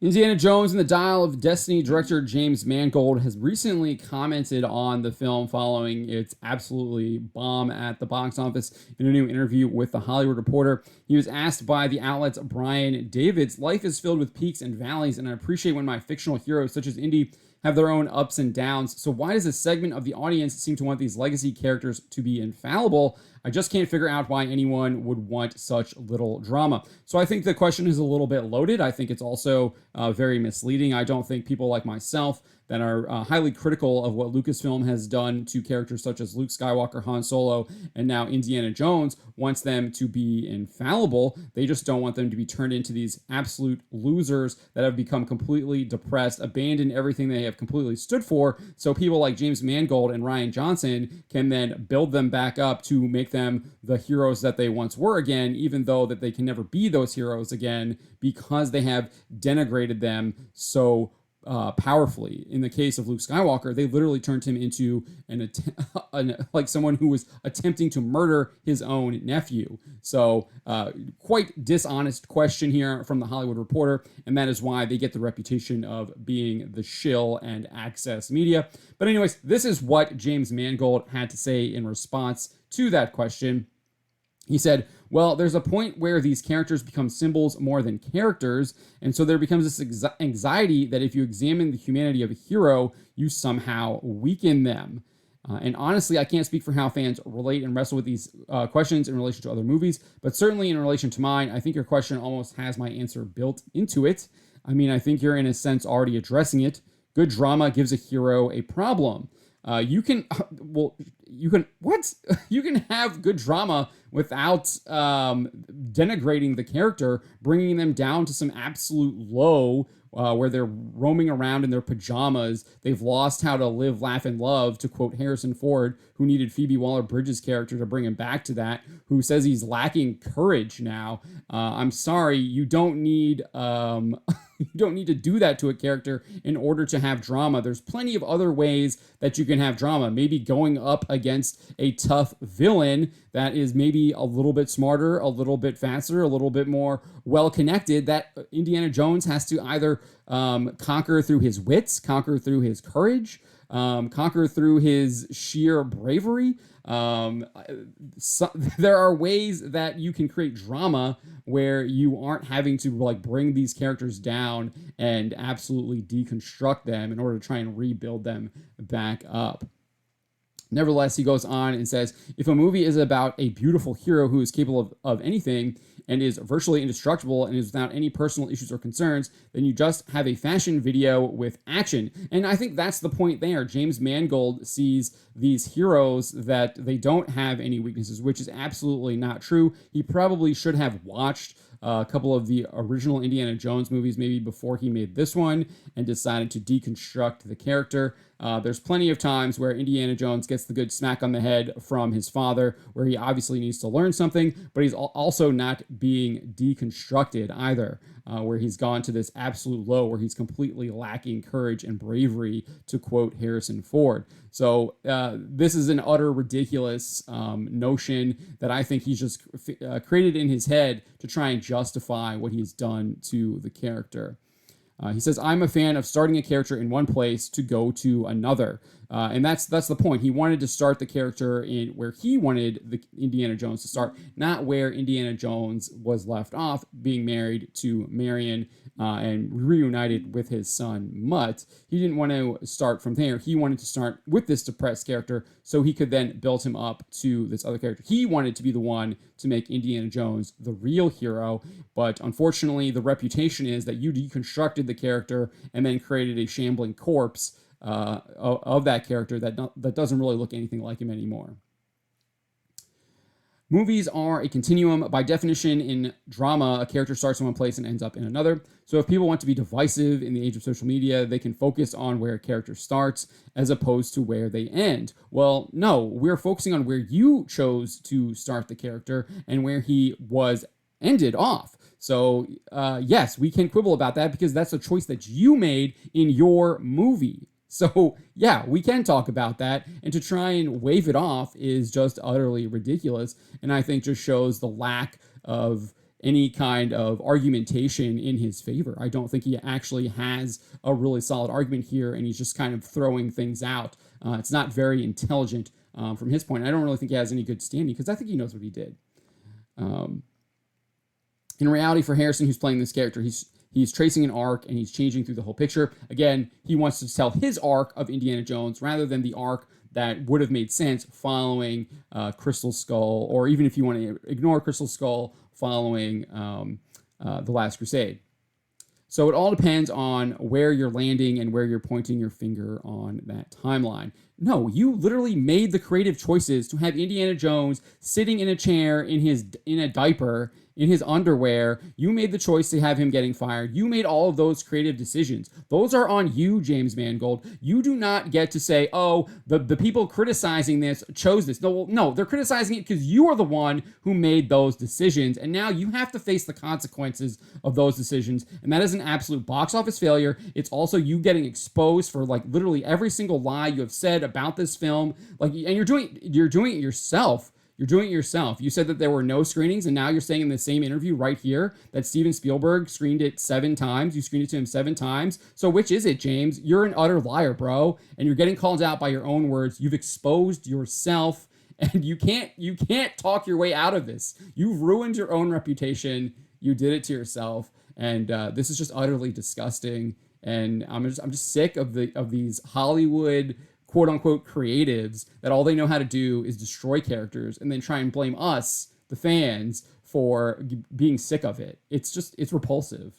Indiana Jones and the Dial of Destiny director James Mangold has recently commented on the film following its absolutely bomb at the box office. In a new interview with The Hollywood Reporter, he was asked by the outlet's Brian Davids, "Life is filled with peaks and valleys, and I appreciate when my fictional heroes, such as Indy, have their own ups and downs. So why does a segment of the audience seem to want these legacy characters to be infallible? I just can't figure out why anyone would want such little drama." So I think the question is a little bit loaded. I think it's also very misleading. I don't think people like myself that are highly critical of what Lucasfilm has done to characters such as Luke Skywalker, Han Solo, and now Indiana Jones wants them to be infallible. They just don't want them to be turned into these absolute losers that have become completely depressed, abandoned everything they have completely stood for. So people like James Mangold and Rian Johnson can then build them back up to make them the heroes that they once were again, even though that they can never be those heroes again because they have denigrated them so powerfully. In the case of Luke Skywalker, they literally turned him into like someone who was attempting to murder his own nephew. So quite dishonest question here from The Hollywood Reporter, and that is why they get the reputation of being the shill and access media. But anyways, this is what James Mangold had to say in response to that question. He said, "Well, there's a point where these characters become symbols more than characters, and so there becomes this anxiety that if you examine the humanity of a hero, you somehow weaken them." And honestly, I can't speak for how fans relate and wrestle with these questions in relation to other movies, but certainly in relation to mine, I think your question almost has my answer built into it. I mean, I think you're in a sense already addressing it. Good drama gives a hero a problem. You can have good drama without denigrating the character, bringing them down to some absolute low where they're roaming around in their pajamas. They've lost how to live, laugh, and love, to quote Harrison Ford, who needed Phoebe Waller-Bridge's character to bring him back to that, who says he's lacking courage now. I'm sorry, you don't need you don't need to do that to a character in order to have drama. There's plenty of other ways that you can have drama. Maybe going up against a tough villain that is maybe a little bit smarter, a little bit faster, a little bit more well-connected, that Indiana Jones has to either conquer through his wits, conquer through his courage, conquer through his sheer bravery. There are ways that you can create drama where you aren't having to like bring these characters down and absolutely deconstruct them in order to try and rebuild them back up. Nevertheless, he goes on and says, "If a movie is about a beautiful hero who is capable of anything and is virtually indestructible and is without any personal issues or concerns, then you just have a fashion video with action." And I think that's the point there. James Mangold sees these heroes that they don't have any weaknesses, which is absolutely not true. He probably should have watched a couple of the original Indiana Jones movies maybe before he made this one and decided to deconstruct the character. There's plenty of times where Indiana Jones gets the good smack on the head from his father, where he obviously needs to learn something, but he's also not being deconstructed either, where he's gone to this absolute low where he's completely lacking courage and bravery, to quote Harrison Ford. So this is an utter ridiculous notion that I think he's just created in his head to try and justify what he's done to the character. He says, "I'm a fan of starting a character in one place to go to another." And that's the point. He wanted to start the character in where he wanted the Indiana Jones to start, not where Indiana Jones was left off, being married to Marion and reunited with his son Mutt. He didn't want to start from there. He wanted to start with this depressed character so he could then build him up to this other character. He wanted to be the one to make Indiana Jones the real hero, but unfortunately the reputation is that you deconstructed the character and then created a shambling corpse of that character that doesn't really look anything like him anymore. Movies are a continuum. By definition, in drama, a character starts in one place and ends up in another. So if people want to be divisive in the age of social media, they can focus on where a character starts as opposed to where they end. Well, no, we're focusing on where you chose to start the character and where he was ended off. So yes, we can quibble about that because that's a choice that you made in your movie. So, yeah, we can talk about that, and to try and wave it off is just utterly ridiculous, and I think just shows the lack of any kind of argumentation in his favor. I don't think he actually has a really solid argument here, and he's just kind of throwing things out. It's not very intelligent from his point. I don't really think he has any good standing because I think he knows what he did. In reality, for Harrison, who's playing this character, he's tracing an arc and he's changing through the whole picture. Again, he wants to tell his arc of Indiana Jones rather than the arc that would have made sense following Crystal Skull, or even if you want to ignore Crystal Skull, following The Last Crusade. So it all depends on where you're landing and where you're pointing your finger on that timeline. No, you literally made the creative choices to have Indiana Jones sitting in a chair in a diaper, in his underwear. You made the choice to have him getting fired. You made all of those creative decisions. Those are on you, James Mangold. You do not get to say, oh, the people criticizing this chose this. No, they're criticizing it because you are the one who made those decisions, and now you have to face the consequences of those decisions, and that is an absolute box office failure. It's also you getting exposed for like literally every single lie you have said about this film, like, and you're doing it yourself. You're doing it yourself. You said that there were no screenings, and now you're saying in the same interview right here that Steven Spielberg screened it 7 times. You screened it to him 7 times. So which is it, James? You're an utter liar, bro. And you're getting called out by your own words. You've exposed yourself, and you can't talk your way out of this. You've ruined your own reputation. You did it to yourself, and this is just utterly disgusting. And I'm just sick of these Hollywood quote unquote creatives that all they know how to do is destroy characters and then try and blame us, the fans, for being sick of it. It's repulsive.